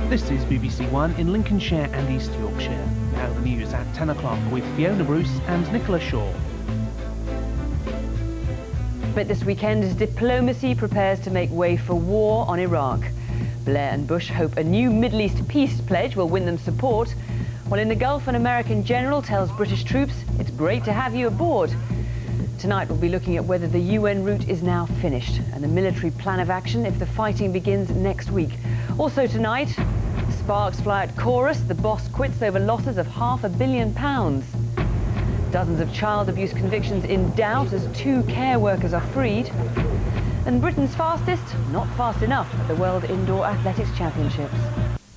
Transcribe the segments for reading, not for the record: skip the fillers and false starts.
This is BBC One in Lincolnshire and East Yorkshire. Now the news at 10 o'clock with Fiona Bruce and Nicola Shaw. But this weekend, as diplomacy prepares to make way for war on Iraq. Blair and Bush hope a new Middle East peace pledge will win them support, while in the Gulf an American general tells British troops it's great to have you aboard. Tonight we'll be looking at whether the UN route is now finished and the military plan of action if the fighting begins next week. Also tonight, sparks fly at Chorus, the boss quits over losses of £500 million. Dozens of child abuse convictions in doubt as 2 care workers are freed. And Britain's fastest, not fast enough at the World Indoor Athletics Championships.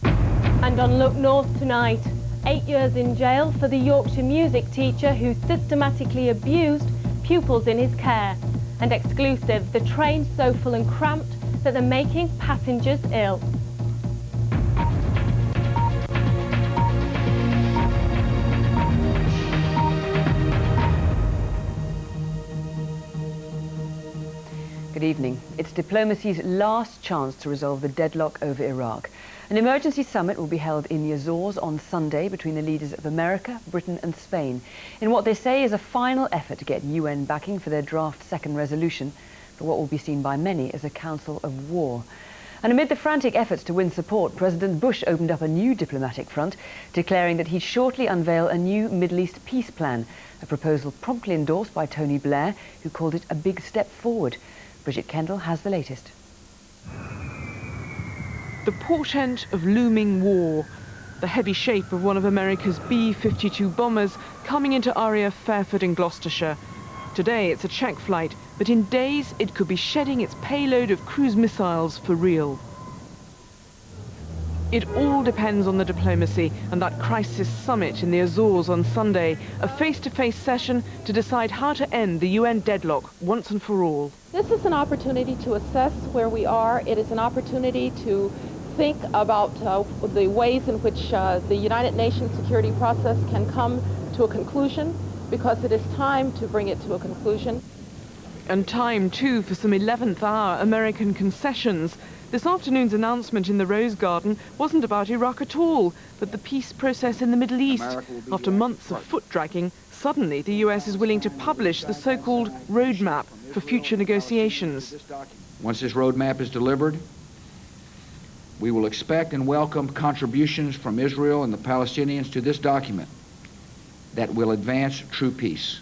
And on Look North tonight, 8 years in jail for the Yorkshire music teacher who systematically abused pupils in his care. And exclusive, the train so full and cramped that they're making passengers ill. Good evening. It's diplomacy's last chance to resolve the deadlock over Iraq. An emergency summit will be held in the Azores on Sunday between the leaders of America, Britain and Spain, in what they say is a final effort to get UN backing for their draft second resolution for what will be seen by many as a council of war. And amid the frantic efforts to win support, President Bush opened up a new diplomatic front, declaring that he'd shortly unveil a new Middle East peace plan, a proposal promptly endorsed by Tony Blair, who called it a big step forward. Bridget Kendall has the latest. The portent of looming war, the heavy shape of one of America's B-52 bombers coming into RAF Fairford in Gloucestershire. Today it's a check flight, but in days it could be shedding its payload of cruise missiles for real. It all depends on the diplomacy and that crisis summit in the Azores on Sunday, a face-to-face session to decide how to end the UN deadlock once and for all. This is an opportunity to assess where we are. It is an opportunity to think about the ways in which the United Nations security process can come to a conclusion, because it is time to bring it to a conclusion. And time, too, for some 11th-hour American concessions. This afternoon's announcement in the Rose Garden wasn't about Iraq at all, but the peace process in the Middle East. After months of foot-dragging, suddenly the US is willing to publish the so-called roadmap for future negotiations. Once this roadmap is delivered, we will expect and welcome contributions from Israel and the Palestinians to this document that will advance true peace.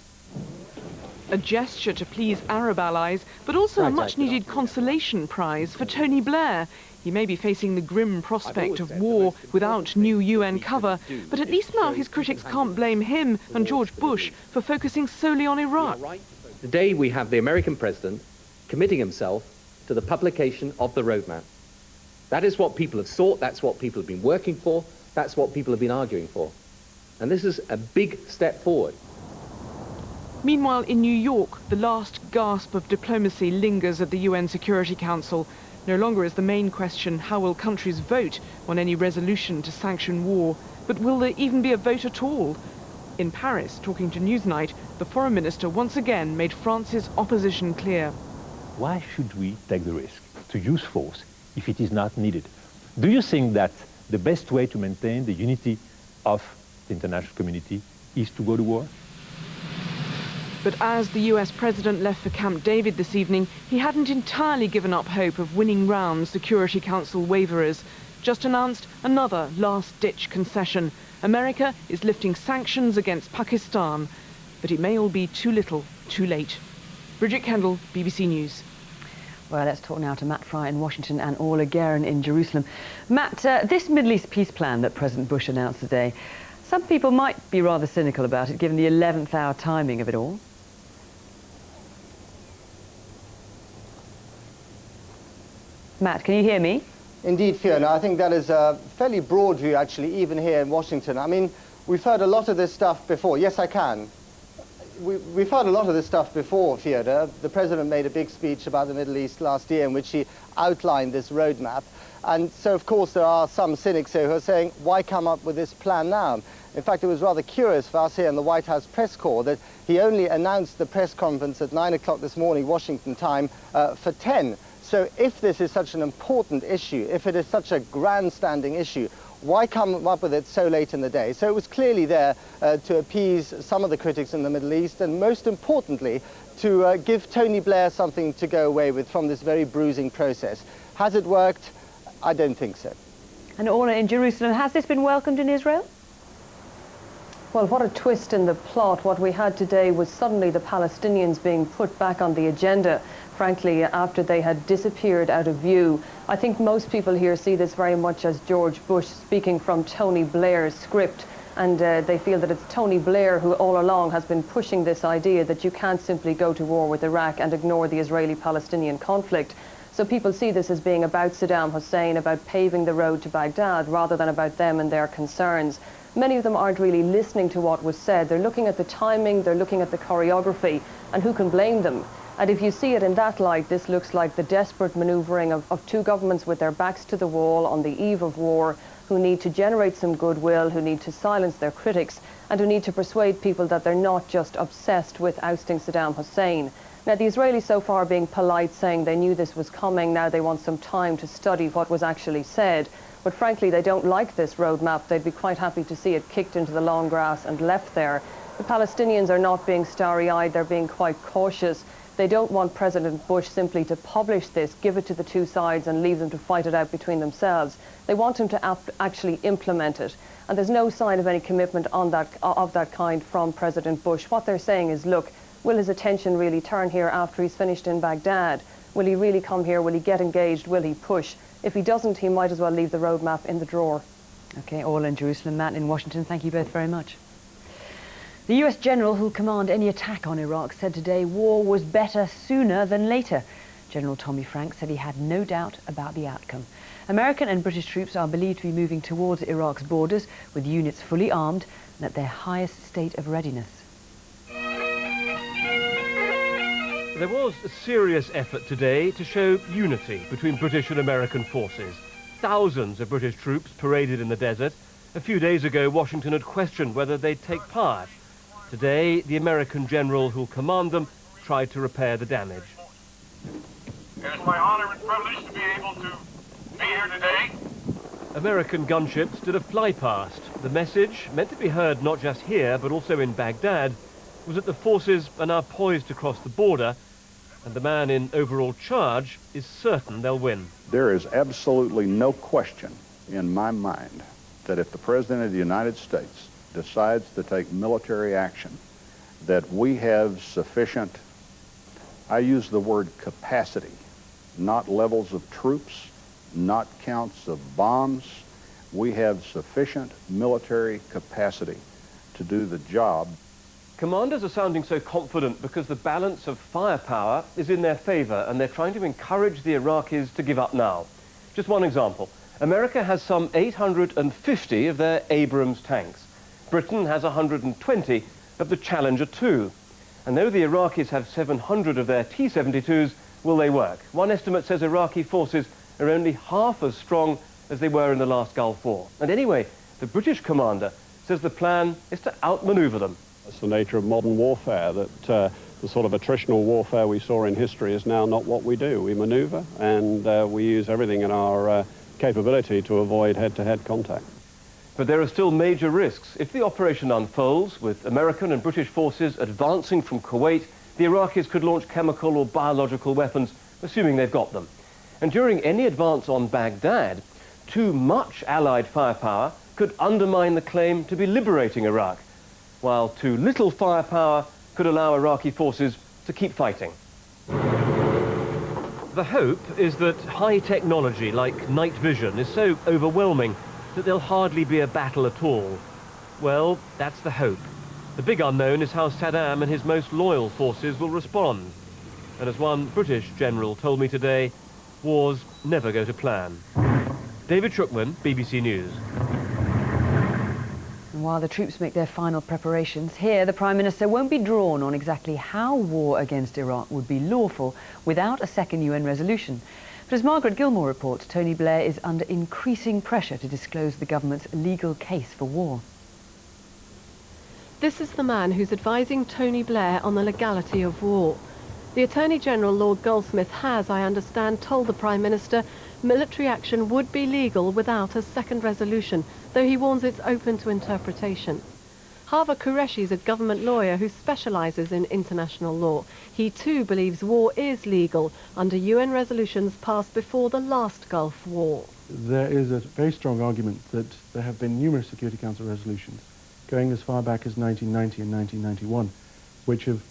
A gesture to please Arab allies, but also a much-needed consolation prize for Tony Blair. He may be facing the grim prospect of war without new UN cover, but at least now his critics can't blame him and George Bush for focusing solely on Iraq. Today we have the American president committing himself to the publication of the roadmap. That is what people have sought, that's what people have been working for, that's what people have been arguing for. And this is a big step forward. Meanwhile, in New York, the last gasp of diplomacy lingers at the UN Security Council. No longer is the main question how will countries vote on any resolution to sanction war, but will there even be a vote at all? In Paris, talking to Newsnight, the foreign minister once again made France's opposition clear. Why should we take the risk to use force if it is not needed? Do you think that the best way to maintain the unity of the international community is to go to war? But as the US president left for Camp David this evening, he hadn't entirely given up hope of winning round Security Council waverers. Just announced another last-ditch concession. America is lifting sanctions against Pakistan, but it may all be too little, too late. Bridget Kendall, BBC News. Well, let's talk now to Matt Fry in Washington and Orla Guerin in Jerusalem. Matt, this Middle East peace plan that President Bush announced today, some people might be rather cynical about it, given the 11th hour timing of it all. Matt, can you hear me? Indeed, Fiona. I think that is a fairly broad view, actually, even here in Washington. I mean, we've heard a lot of this stuff before. Yes, I can. We've heard a lot of this stuff before, Fiona. The President made a big speech about the Middle East last year in which he outlined this roadmap. And so, of course, there are some cynics here who are saying, why come up with this plan now? In fact, it was rather curious for us here in the White House press corps that he only announced the press conference at 9 o'clock this morning, Washington time, for 10. So if this is such an important issue, if it is such a grandstanding issue, why come up with it so late in the day? So it was clearly there to appease some of the critics in the Middle East, and most importantly, to give Tony Blair something to go away with from this very bruising process. Has it worked? I don't think so. And Orla, in Jerusalem, has this been welcomed in Israel? Well, what a twist in the plot. What we had today was suddenly the Palestinians being put back on the agenda, frankly, after they had disappeared out of view. I think most people here see this very much as George Bush speaking from Tony Blair's script, and they feel that it's Tony Blair who all along has been pushing this idea that you can't simply go to war with Iraq and ignore the Israeli-Palestinian conflict. So people see this as being about Saddam Hussein, about paving the road to Baghdad, rather than about them and their concerns. Many of them aren't really listening to what was said. They're looking at the timing, they're looking at the choreography, and who can blame them? And if you see it in that light, this looks like the desperate manoeuvring of two governments with their backs to the wall on the eve of war, who need to generate some goodwill, who need to silence their critics, and who need to persuade people that they're not just obsessed with ousting Saddam Hussein. Now, the Israelis so far being polite, saying they knew this was coming, now they want some time to study what was actually said. But frankly, they don't like this roadmap. They'd be quite happy to see it kicked into the long grass and left there. The Palestinians are not being starry-eyed, they're being quite cautious. They don't want President Bush simply to publish this, give it to the two sides and leave them to fight it out between themselves. They want him to actually implement it. And there's no sign of any commitment of that kind from President Bush. What they're saying is, look, will his attention really turn here after he's finished in Baghdad? Will he really come here? Will he get engaged? Will he push? If he doesn't, he might as well leave the roadmap in the drawer. OK, all in Jerusalem, Matt in Washington, thank you both very much. The US general who'll command any attack on Iraq said today war was better sooner than later. General Tommy Franks said he had no doubt about the outcome. American and British troops are believed to be moving towards Iraq's borders with units fully armed and at their highest state of readiness. There was a serious effort today to show unity between British and American forces. Thousands of British troops paraded in the desert. A few days ago, Washington had questioned whether they'd take part. Today, the American general who'll command them tried to repair the damage. It is my honor and privilege to be able to be here today. American gunships did a flypast. The message, meant to be heard not just here, but also in Baghdad, was that the forces are now poised to cross the border, and the man in overall charge is certain they'll win. There is absolutely no question in my mind that if the President of the United States decides to take military action, that we have sufficient, I use the word capacity, not levels of troops, not counts of bombs. We have sufficient military capacity to do the job. Commanders are sounding so confident because the balance of firepower is in their favor, and they're trying to encourage the Iraqis to give up now. Just one example. America has some 850 of their Abrams tanks. Britain has 120 of the Challenger 2. And though the Iraqis have 700 of their T-72s, will they work? One estimate says Iraqi forces are only half as strong as they were in the last Gulf War. And anyway, the British commander says the plan is to outmaneuver them. It's the nature of modern warfare, that the sort of attritional warfare we saw in history is now not what we do. We maneuver, and we use everything in our capability to avoid head-to-head contact. But there are still major risks. If the operation unfolds, with American and British forces advancing from Kuwait, the Iraqis could launch chemical or biological weapons, assuming they've got them. And during any advance on Baghdad, too much Allied firepower could undermine the claim to be liberating Iraq, while too little firepower could allow Iraqi forces to keep fighting. The hope is that high technology like night vision is so overwhelming that there'll hardly be a battle at all. Well, that's the hope. The big unknown is how Saddam and his most loyal forces will respond. And as one British general told me today, wars never go to plan. David Shukman, BBC News. And while the troops make their final preparations, here the Prime Minister won't be drawn on exactly how war against Iraq would be lawful without a second UN resolution. But as Margaret Gilmore reports, Tony Blair is under increasing pressure to disclose the government's legal case for war. This is the man who's advising Tony Blair on the legality of war. The Attorney General, Lord Goldsmith, has, I understand, told the Prime Minister military action would be legal without a second resolution, though he warns it's open to interpretation. Hava Qureshi is a government lawyer who specialises in international law. He too believes war is legal under UN resolutions passed before the last Gulf War. There is a very strong argument that there have been numerous Security Council resolutions going as far back as 1990 and 1991, which have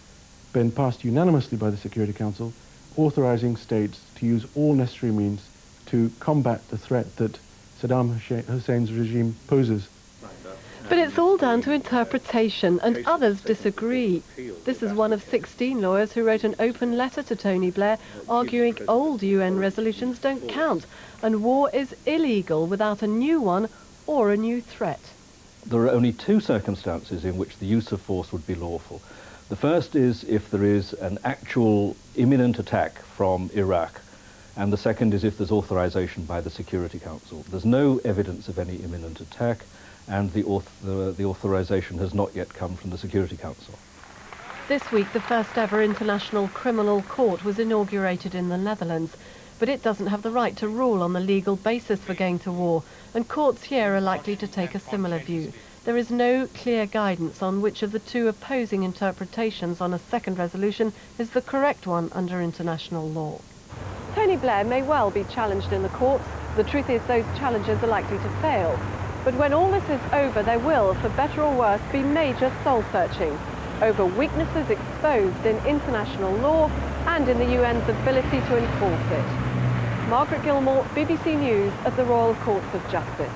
been passed unanimously by the Security Council, authorising states to use all necessary means to combat the threat that Saddam Hussein's regime poses. But it's all down to interpretation, and others disagree. This is one of 16 lawyers who wrote an open letter to Tony Blair arguing old UN resolutions don't count, and war is illegal without a new one or a new threat. There are only two circumstances in which the use of force would be lawful. The first is if there is an actual imminent attack from Iraq, and the second is if there's authorization by the Security Council. There's no evidence of any imminent attack, and the authorization has not yet come from the Security Council. This week, the first ever International Criminal Court was inaugurated in the Netherlands, but it doesn't have the right to rule on the legal basis for going to war, and courts here are likely to take a similar view. There is no clear guidance on which of the two opposing interpretations on a second resolution is the correct one under international law. Tony Blair may well be challenged in the courts. The truth is those challenges are likely to fail. But when all this is over, there will, for better or worse, be major soul-searching over weaknesses exposed in international law and in the UN's ability to enforce it. Margaret Gilmore, BBC News at the Royal Courts of Justice.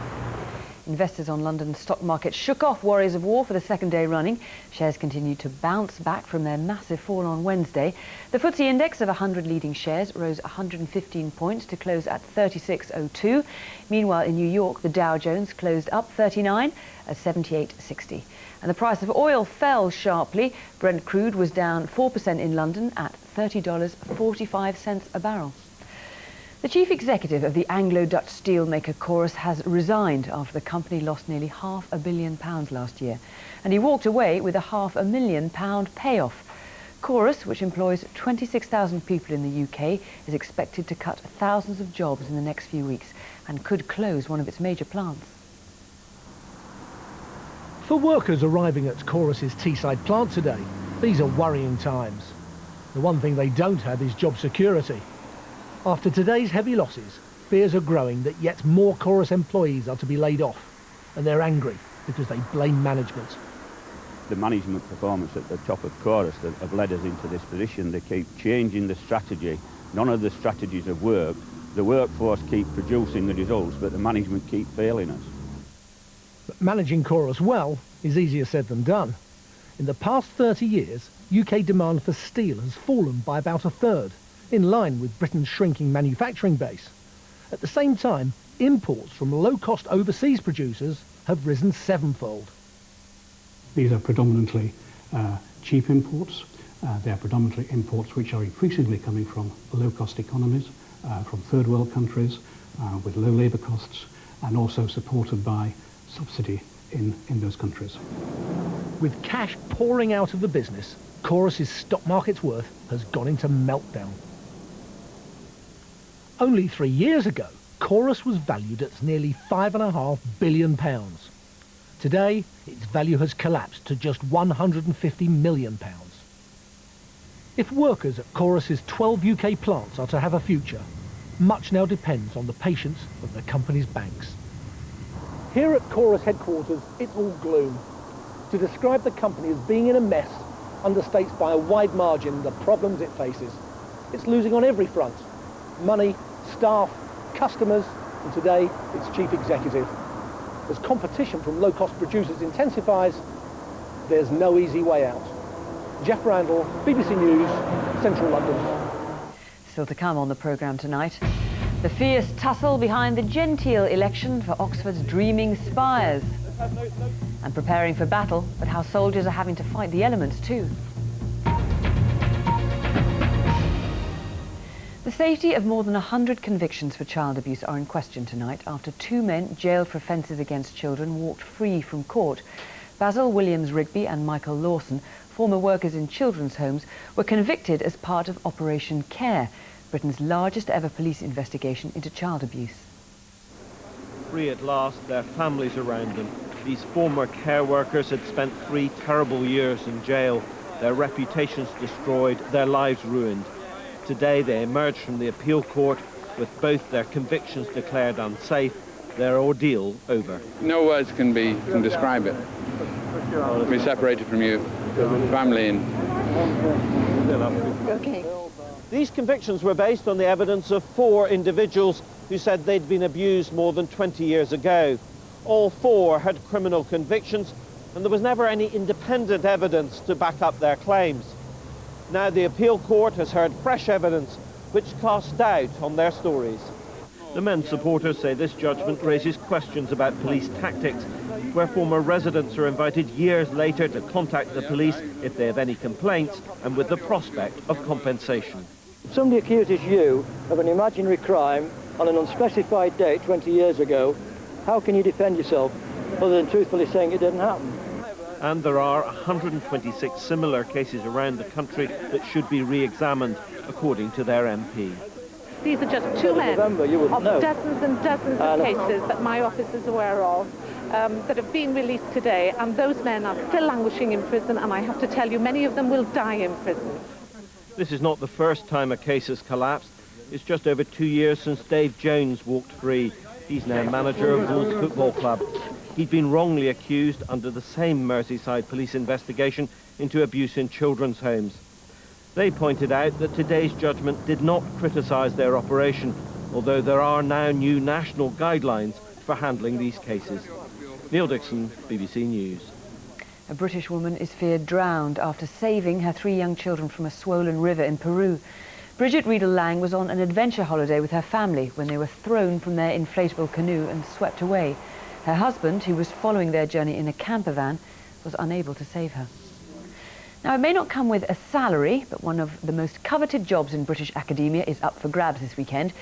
Investors on London's stock market shook off worries of war for the second day running. Shares continued to bounce back from their massive fall on Wednesday. The FTSE index of 100 leading shares rose 115 points to close at 36.02. Meanwhile, in New York, the Dow Jones closed up 39 at 78.60. And the price of oil fell sharply. Brent crude was down 4% in London at $30.45 a barrel. The chief executive of the Anglo-Dutch steelmaker Chorus has resigned after the company lost nearly £500 million last year, and he walked away with a £500,000 payoff. Chorus, which employs 26,000 people in the UK, is expected to cut thousands of jobs in the next few weeks and could close one of its major plants. For workers arriving at Chorus's Teesside plant today, these are worrying times. The one thing they don't have is job security. After today's heavy losses, fears are growing that yet more Chorus employees are to be laid off, and they're angry because they blame management. The management performance at the top of Chorus that have led us into this position. They keep changing the strategy. None of the strategies have worked. The workforce keep producing the results, but the management keep failing us. But managing Chorus well is easier said than done. In the past 30 years, UK demand for steel has fallen by about a third, in line with Britain's shrinking manufacturing base. At the same time, imports from low-cost overseas producers have risen sevenfold. These are predominantly cheap imports. They are predominantly imports which are increasingly coming from low-cost economies, from third world countries with low labour costs, and also supported by subsidy in those countries. With cash pouring out of the business, Chorus's stock market's worth has gone into meltdown. Only 3 years ago, Chorus was valued at nearly £5.5 billion. Today, its value has collapsed to just £150 million. If workers at Chorus's 12 UK plants are to have a future, much now depends on the patience of the company's banks. Here at Chorus headquarters, it's all gloom. To describe the company as being in a mess understates by a wide margin the problems it faces. It's losing on every front: money, staff, customers, and today its chief executive. As competition from low-cost producers intensifies, there's no easy way out. Jeff Randall, BBC News, Central London. Still to come on the programme tonight, the fierce tussle behind the genteel election for Oxford's dreaming spires. And preparing for battle, but how soldiers are having to fight the elements too. The safety of more than 100 convictions for child abuse are in question tonight after 2 men jailed for offences against children walked free from court. Basil Williams-Rigby and Michael Lawson former workers in children's homes were convicted as part of Operation Care, Britain's largest ever police investigation into child abuse. Free at last, their families around them. These former care workers had spent 3 terrible years in jail, their reputations destroyed, their lives ruined. Today they emerged from the appeal court with both their convictions declared unsafe, their ordeal over. No words can describe it. Be separated from your family and... Okay. These convictions were based on the evidence of 4 individuals who said they'd been abused more than 20 years ago. All 4 had criminal convictions, and there was never any independent evidence to back up their claims. Now the appeal court has heard fresh evidence which casts doubt on their stories. The men's supporters say this judgment raises questions about police tactics, where former residents are invited years later to contact the police if they have any complaints and with the prospect of compensation. If somebody accuses you of an imaginary crime on an unspecified date 20 years ago, how can you defend yourself other than truthfully saying it didn't happen? And there are 126 similar cases around the country that should be re-examined, according to their MP. These are just 2 men of dozens and dozens of cases that my office is aware of that have been released today, and those men are still languishing in prison, and I have to tell you, many of them will die in prison. This is not the first time a case has collapsed. It's just over 2 years since Dave Jones walked free. He's now manager of Wolves Football Club. He'd been wrongly accused under the same Merseyside police investigation into abuse in children's homes. They pointed out that today's judgment did not criticise their operation, although there are now new national guidelines for handling these cases. Neil Dixon, BBC News. A British woman is feared drowned after saving her 3 young children from a swollen river in Peru. Bridget Riedel-Lang was on an adventure holiday with her family when they were thrown from their inflatable canoe and swept away. Her husband, who was following their journey in a camper van, was unable to save her. Now, it may not come with a salary, but one of the most coveted jobs in British academia is up for grabs this weekend.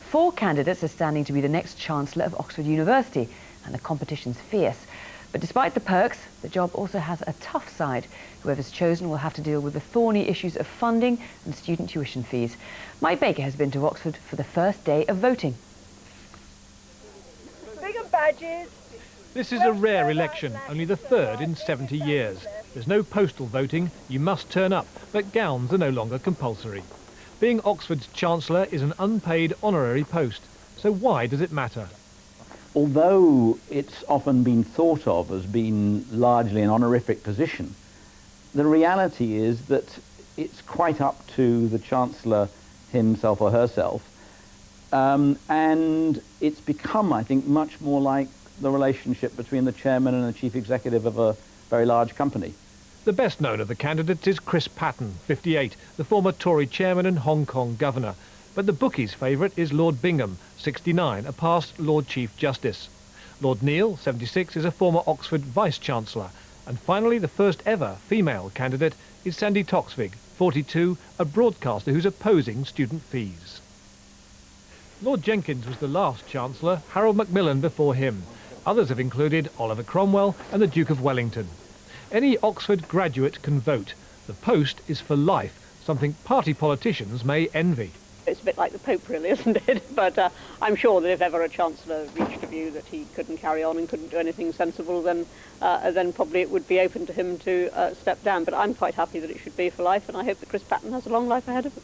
4 candidates are standing to be the next Chancellor of Oxford University, and the competition's fierce. But despite the perks, the job also has a tough side. Whoever's chosen will have to deal with the thorny issues of funding and student tuition fees. Mike Baker has been to Oxford for the first day of voting. Bigger badges. This is a rare election, only the 3rd in 70 years. There's no postal voting, you must turn up, but gowns are no longer compulsory. Being Oxford's Chancellor is an unpaid honorary post, so why does it matter? Although it's often been thought of as being largely an honorific position, the reality is that it's quite up to the Chancellor himself or herself, and it's become, I think, much more like the relationship between the chairman and the chief executive of a very large company. The best known of the candidates is Chris Patten, 58, the former Tory chairman and Hong Kong governor. But the bookies' favourite is Lord Bingham, 69, a past Lord Chief Justice. Lord Neil, 76, is a former Oxford Vice-Chancellor. And finally, the first ever female candidate is Sandy Toksvig, 42, a broadcaster who's opposing student fees. Lord Jenkins was the last Chancellor, Harold Macmillan before him. Others have included Oliver Cromwell and the Duke of Wellington. Any Oxford graduate can vote. The post is for life, something party politicians may envy. It's a bit like the Pope, really, isn't it? But I'm sure that if ever a Chancellor reached a view that he couldn't carry on and couldn't do anything sensible, then probably it would be open to him to step down. But I'm quite happy that it should be for life, and I hope that Chris Patten has a long life ahead of him.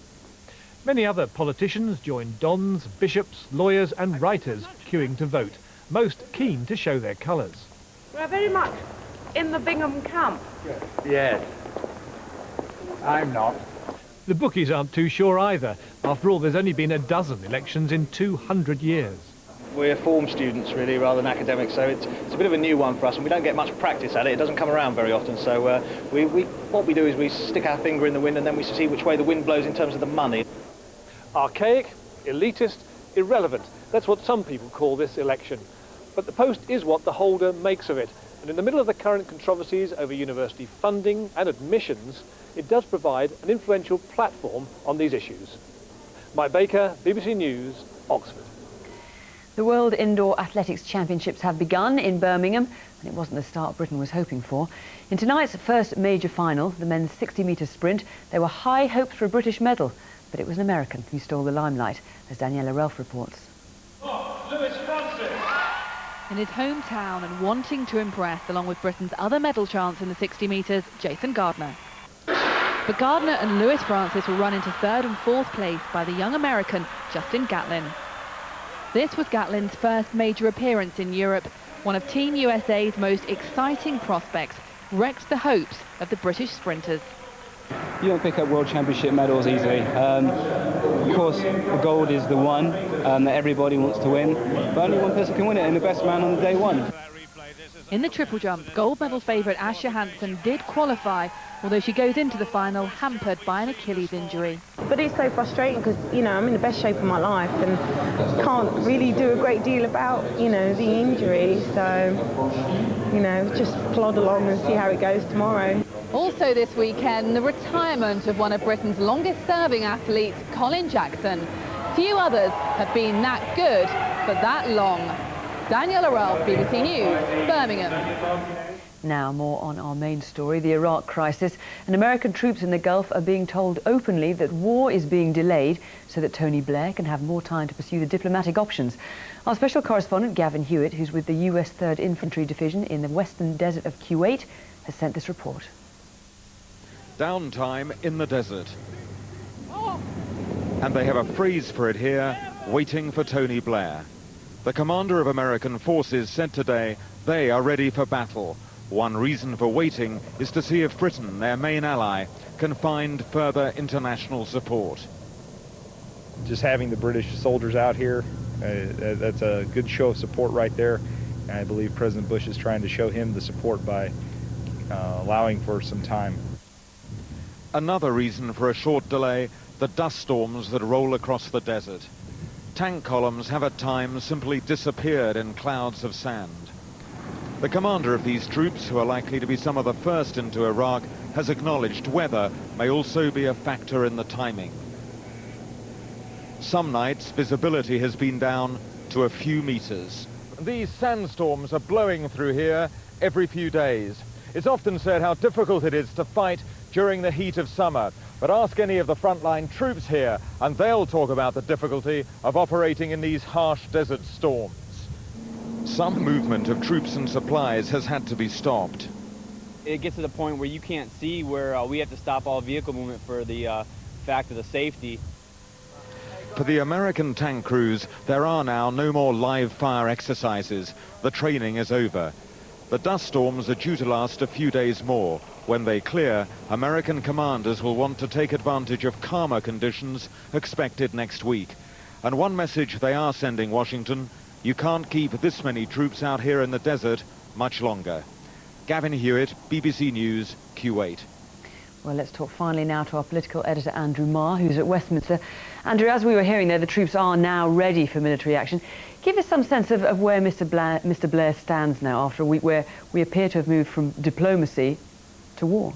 Many other politicians join dons, bishops, lawyers and writers queuing to vote, most keen to show their colours. We're very much in the Bingham camp. Yes. I'm not. The bookies aren't too sure either. After all, there's only been a dozen elections in 200 years. We're form students, really, rather than academics, so it's a bit of a new one for us, and we don't get much practice at it. It doesn't come around very often, so what we do is we stick our finger in the wind and then we see which way the wind blows in terms of the money. Archaic, elitist, irrelevant. That's what some people call this election. But the post is what the holder makes of it. And in the middle of the current controversies over university funding and admissions, it does provide an influential platform on these issues. Mike Baker, BBC News, Oxford. The World Indoor Athletics Championships have begun in Birmingham, and it wasn't the start Britain was hoping for. In tonight's first major final, the men's 60-metre sprint, there were high hopes for a British medal, but it was an American who stole the limelight, as Daniela Relf reports. In his hometown and wanting to impress, along with Britain's other medal chance in the 60 metres, Jason Gardner. But Gardner and Lewis Francis were run into third and fourth place by the young American Justin Gatlin. This was Gatlin's first major appearance in Europe. One of Team USA's most exciting prospects, wrecked the hopes of the British sprinters. You don't pick up World Championship medals easily. Of course, the gold is the one that everybody wants to win, but only one person can win it, and the best man on the day won. In the triple jump, gold medal favourite Asher Hansen did qualify, although she goes into the final hampered by an Achilles injury. But it's so frustrating because, you know, I'm in the best shape of my life and can't really do a great deal about, you know, the injury. So, you know, just plod along and see how it goes tomorrow. Also this weekend, the retirement of one of Britain's longest-serving athletes, Colin Jackson. Few others have been that good for that long. Daniela Relf, BBC News, Birmingham. Now, more on our main story, the Iraq crisis. And American troops in the Gulf are being told openly that war is being delayed so that Tony Blair can have more time to pursue the diplomatic options. Our special correspondent, Gavin Hewitt, who's with the US 3rd Infantry Division in the western desert of Kuwait, has sent this report. Downtime in the desert. And they have a phrase for it here, waiting for Tony Blair. The commander of American forces said today they are ready for battle. One reason for waiting is to see if Britain, their main ally, can find further international support. Just having the British soldiers out here, that's a good show of support right there. And I believe President Bush is trying to show him the support by allowing for some time. Another reason for a short delay, the dust storms that roll across the desert. Tank columns have at times simply disappeared in clouds of sand. The commander of these troops, who are likely to be some of the first into Iraq, has acknowledged weather may also be a factor in the timing. Some nights, visibility has been down to a few meters. These sandstorms are blowing through here every few days. It's often said how difficult it is to fight during the heat of summer, but ask any of the frontline troops here and they'll talk about the difficulty of operating in these harsh desert storms. Some movement of troops and supplies has had to be stopped. It gets to the point where you can't see where we have to stop all vehicle movement for the fact of the safety. For the American tank crews, there are now no more live fire exercises. The training is over. The dust storms are due to last a few days more. When they clear, American commanders will want to take advantage of calmer conditions expected next week. And one message they are sending Washington, you can't keep this many troops out here in the desert much longer. Gavin Hewitt, BBC News, Kuwait. Well, let's talk finally now to our political editor, Andrew Marr, who's at Westminster. Andrew, as we were hearing there, the troops are now ready for military action. Give us some sense of where Mr. Blair stands now after a week where we appear to have moved from diplomacy to war.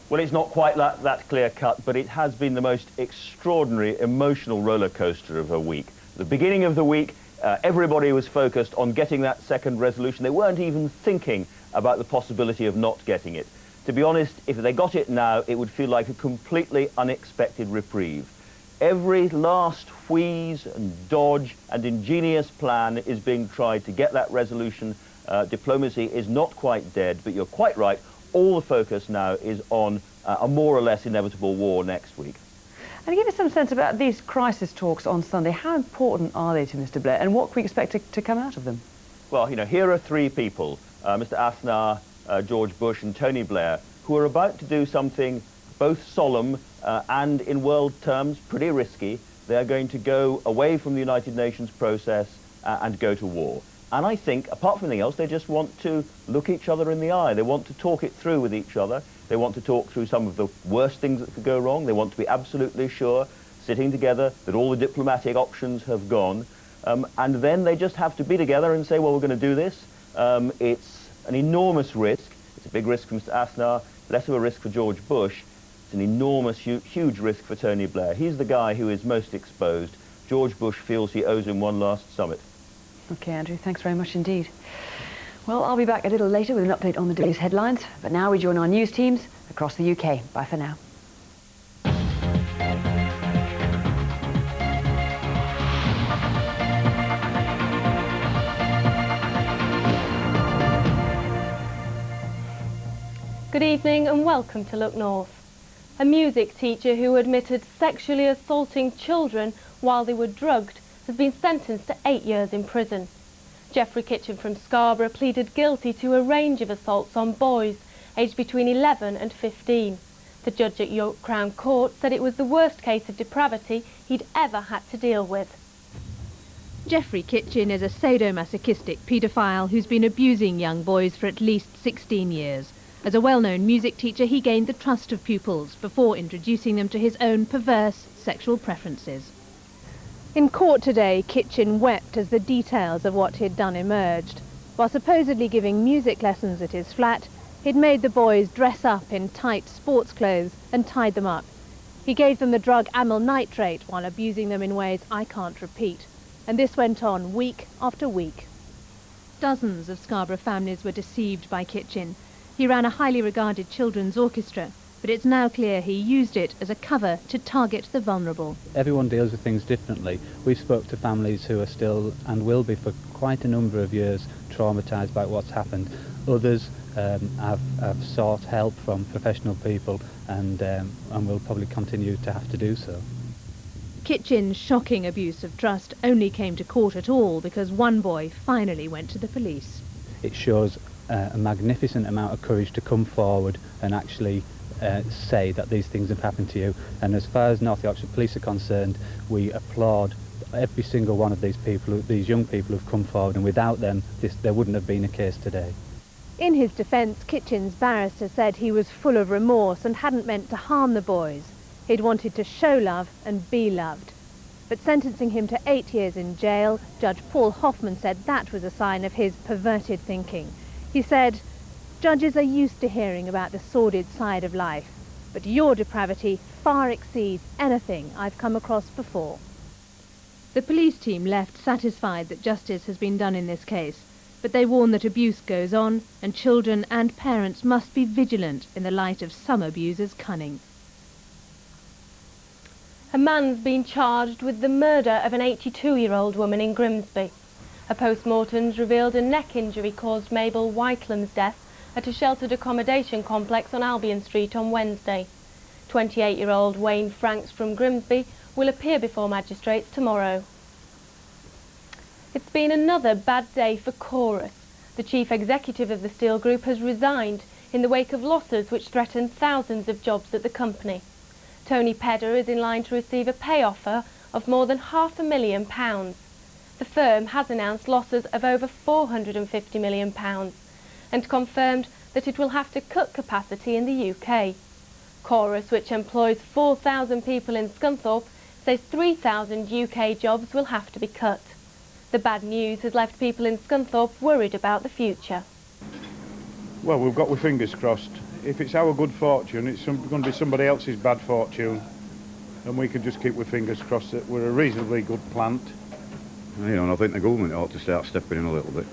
Well, it's not quite that clear-cut, but it has been the most extraordinary emotional roller coaster of a week. The beginning of the week, everybody was focused on getting that second resolution. They weren't even thinking about the possibility of not getting it. To be honest, if they got it now, it would feel like a completely unexpected reprieve. Every last wheeze and dodge and ingenious plan is being tried to get that resolution. Diplomacy is not quite dead, but you're quite right. All the focus now is on a more or less inevitable war next week. And give us some sense about these crisis talks on Sunday. How important are they to Mr. Blair, and what can we expect to come out of them? Well, you know, here are three people, Mr. Aznar, George Bush and Tony Blair, who are about to do something both solemn and, in world terms, pretty risky. They are going to go away from the United Nations process and go to war. And I think, apart from anything else, they just want to look each other in the eye. They want to talk it through with each other. They want to talk through some of the worst things that could go wrong. They want to be absolutely sure, sitting together, that all the diplomatic options have gone. And then they just have to be together and say, well, we're going to do this. It's an enormous risk. It's a big risk for Mr. Aznar, less of a risk for George Bush. It's an enormous, huge risk for Tony Blair. He's the guy who is most exposed. George Bush feels he owes him one last summit. OK, Andrew, thanks very much indeed. Well, I'll be back a little later with an update on the day's headlines, but now we join our news teams across the UK. Bye for now. Good evening and welcome to Look North. A music teacher who admitted sexually assaulting children while they were drugged has been sentenced to 8 years in prison. Geoffrey Kitchen from Scarborough pleaded guilty to a range of assaults on boys aged between 11 and 15. The judge at York Crown Court said it was the worst case of depravity he'd ever had to deal with. Geoffrey Kitchen is a sadomasochistic paedophile who's been abusing young boys for at least 16 years. As a well-known music teacher, he gained the trust of pupils before introducing them to his own perverse sexual preferences. In court today, Kitchen wept as the details of what he'd done emerged. While supposedly giving music lessons at his flat, he'd made the boys dress up in tight sports clothes and tied them up. He gave them the drug amyl nitrate while abusing them in ways I can't repeat. And this went on week after week. Dozens of Scarborough families were deceived by Kitchen. He ran a highly regarded children's orchestra, but it's now clear he used it as a cover to target the vulnerable. Everyone deals with things differently. We spoke to families who are still, and will be for quite a number of years, traumatised by what's happened. Others have sought help from professional people and will probably continue to have to do so. Kitchen's shocking abuse of trust only came to court at all because one boy finally went to the police. It shows a magnificent amount of courage to come forward and actually say that these things have happened to you. And as far as North Yorkshire Police are concerned, we applaud every single one of these people, these young people who've come forward, and without them there wouldn't have been a case today. In his defence, Kitchen's barrister said he was full of remorse and hadn't meant to harm the boys. He'd wanted to show love and be loved. But sentencing him to 8 years in jail, Judge Paul Hoffman said that was a sign of his perverted thinking. He said, "Judges are used to hearing about the sordid side of life, but your depravity far exceeds anything I've come across before." The police team left satisfied that justice has been done in this case, but they warn that abuse goes on and children and parents must be vigilant in the light of some abusers' cunning. A man's been charged with the murder of an 82-year-old woman in Grimsby. A post-mortem's revealed a neck injury caused Mabel Whitelam's death at a sheltered accommodation complex on Albion Street on Wednesday. 28-year-old Wayne Franks from Grimsby will appear before magistrates tomorrow. It's been another bad day for Chorus. The chief executive of the steel group has resigned in the wake of losses which threaten thousands of jobs at the company. Tony Pedder is in line to receive a pay offer of more than £500,000. The firm has announced losses of over £450 million and confirmed that it will have to cut capacity in the UK. Chorus, which employs 4,000 people in Scunthorpe, says 3,000 UK jobs will have to be cut. The bad news has left people in Scunthorpe worried about the future. Well, we've got our fingers crossed. If it's our good fortune, it's going to be somebody else's bad fortune. And we can just keep our fingers crossed that we're a reasonably good plant. You know, and I think the government ought to start stepping in a little bit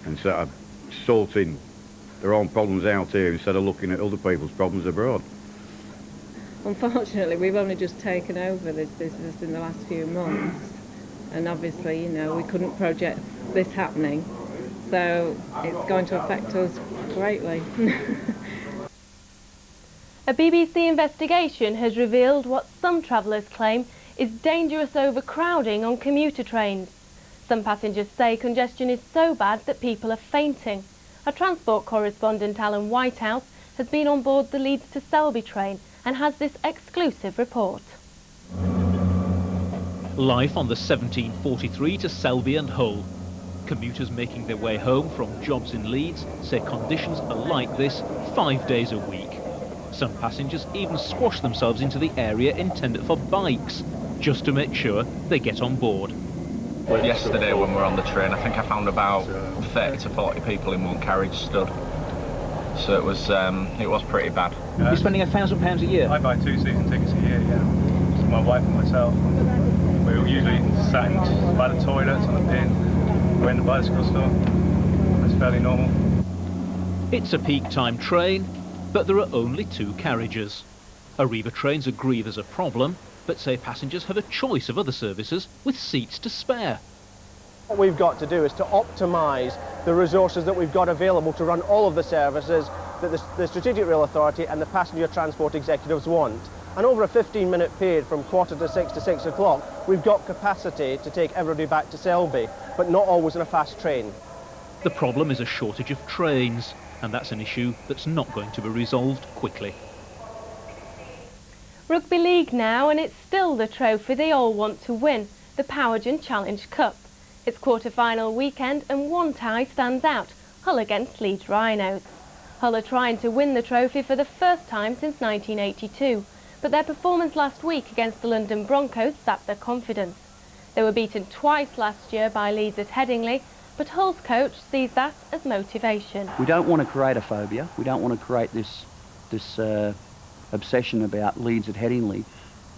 and start sorting their own problems out here instead of looking at other people's problems abroad. Unfortunately, we've only just taken over this business in the last few months, and obviously, you know, we couldn't project this happening, so it's going to affect us greatly. A BBC investigation has revealed what some travellers claim is dangerous overcrowding on commuter trains. Some passengers say congestion is so bad that people are fainting. Our transport correspondent Alan Whitehouse has been on board the Leeds to Selby train and has this exclusive report. Life on the 1743 to Selby and Hull. Commuters making their way home from jobs in Leeds say conditions are like this 5 days a week. Some passengers even squash themselves into the area intended for bikes, just to make sure they get on board. Yesterday when we were on the train, I think I found about 30 to 40 people in one carriage stood. So it was pretty bad. You're spending £1,000 a year? I buy 2 season tickets a year, yeah. Just my wife and myself. We're usually sat by the toilets on the bin. We're in the bicycle store. That's fairly normal. It's a peak time train, but there are only 2 carriages. Arriva Trains agree there's a problem, but say passengers have a choice of other services with seats to spare. What we've got to do is to optimise the resources that we've got available to run all of the services that the Strategic Rail Authority and the passenger transport executives want. And over a 15-minute period from 5:45 to 6 o'clock, we've got capacity to take everybody back to Selby, but not always in a fast train. The problem is a shortage of trains, and that's an issue that's not going to be resolved quickly. Rugby League now, and it's still the trophy they all want to win, the Powergen Challenge Cup. It's quarter-final weekend and one tie stands out, Hull against Leeds Rhinos. Hull are trying to win the trophy for the first time since 1982, but their performance last week against the London Broncos sapped their confidence. They were beaten twice last year by Leeds at Headingley, but Hull's coach sees that as motivation. We don't want to create a phobia. We don't want to create this obsession about Leeds at Headingley,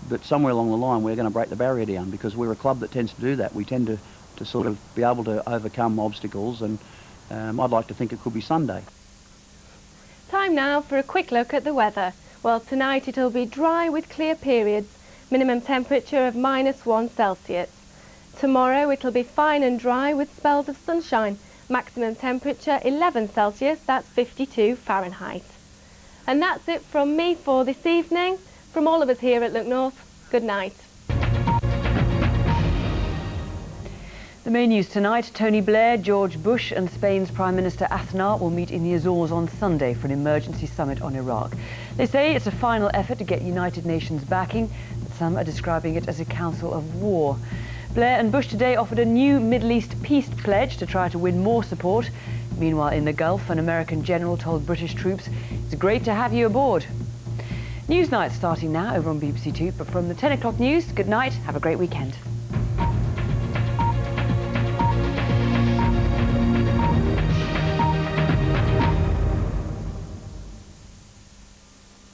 but somewhere along the line we're going to break the barrier down, because we're a club that tends to do that. We tend to sort of be able to overcome obstacles, and I'd like to think it could be Sunday. Time now for a quick look at the weather. Well, tonight it'll be dry with clear periods, minimum temperature of -1 Celsius. Tomorrow it'll be fine and dry with spells of sunshine, maximum temperature 11 Celsius, that's 52 Fahrenheit. And that's it from me for this evening. From all of us here at Look North, good night. The main news tonight, Tony Blair, George Bush and Spain's Prime Minister Aznar will meet in the Azores on Sunday for an emergency summit on Iraq. They say it's a final effort to get United Nations backing, but some are describing it as a council of war. Blair and Bush today offered a new Middle East peace pledge to try to win more support. Meanwhile, in the Gulf, an American general told British troops, "It's great to have you aboard." Newsnight starting now over on BBC Two, but from the 10 o'clock news, good night, have a great weekend.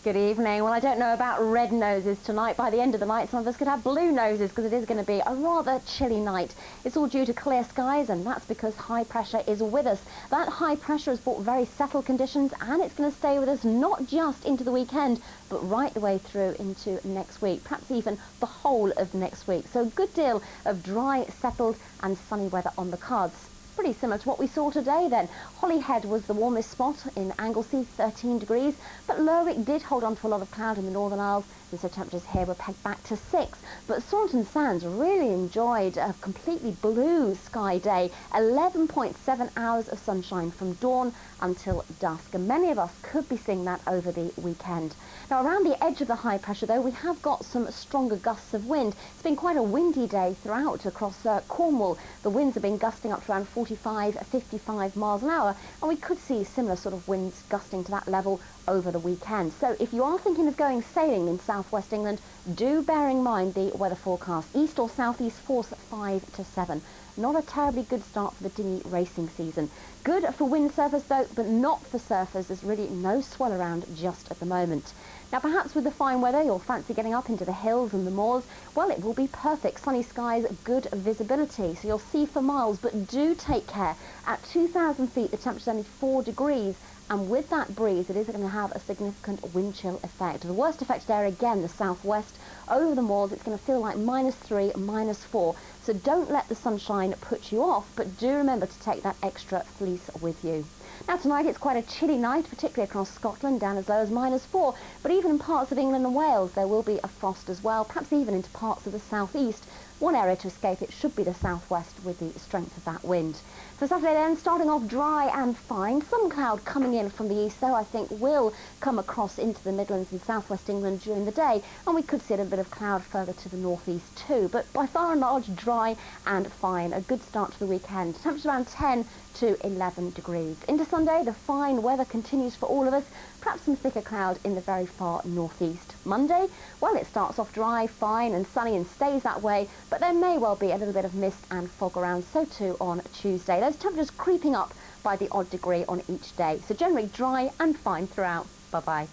Good evening. Well, I don't know about red noses tonight. By the end of the night, some of us could have blue noses because it is going to be a rather chilly night. It's all due to clear skies, and that's because high pressure is with us. That high pressure has brought very settled conditions, and it's going to stay with us not just into the weekend, but right the way through into next week, perhaps even the whole of next week. So a good deal of dry, settled and sunny weather on the cards. Pretty similar to what we saw today then. Holyhead was the warmest spot in Anglesey, 13 degrees, but Lerwick did hold on to a lot of cloud in the Northern Isles, and so temperatures here were pegged back to 6. But Staunton Sands really enjoyed a completely blue sky day, 11.7 hours of sunshine from dawn until dusk, and many of us could be seeing that over the weekend. Now around the edge of the high pressure though, we have got some stronger gusts of wind. It's been quite a windy day throughout across Cornwall. The winds have been gusting up to around 45, 55 miles an hour, and we could see similar sort of winds gusting to that level over the weekend. So if you are thinking of going sailing in southwest England, do bear in mind the weather forecast. East or southeast force 5 to 7. Not a terribly good start for the dinghy racing season. Good for windsurfers though, but not for surfers. There's really no swell around just at the moment. Now perhaps with the fine weather you'll fancy getting up into the hills and the moors. Well, it will be perfect. Sunny skies, good visibility, so you'll see for miles, but do take care. At 2,000 feet the temperature's only 4 degrees, and with that breeze it is going to have a significant wind chill effect. The worst effect there again, the southwest. Over the moors it's going to feel like -3, -4, so don't let the sunshine put you off, but do remember to take that extra fleece with you. Now tonight it's quite a chilly night, particularly across Scotland, down as low as -4, but even in parts of England and Wales there will be a frost as well, perhaps even into parts of the southeast. One area to escape it should be the southwest with the strength of that wind. For Saturday then, starting off dry and fine. Some cloud coming in from the east though I think will come across into the Midlands and southwest England during the day, and we could see a little bit of cloud further to the northeast too, but by far and large dry and fine. A good start to the weekend. Temperature around 10 to 11 degrees. Into Sunday the fine weather continues for all of us, perhaps some thicker cloud in the very far northeast. Monday, well, it starts off dry, fine and sunny and stays that way, but there may well be a little bit of mist and fog around, so too on Tuesday. Those temperatures creeping up by the odd degree on each day, so generally dry and fine throughout. Bye-bye.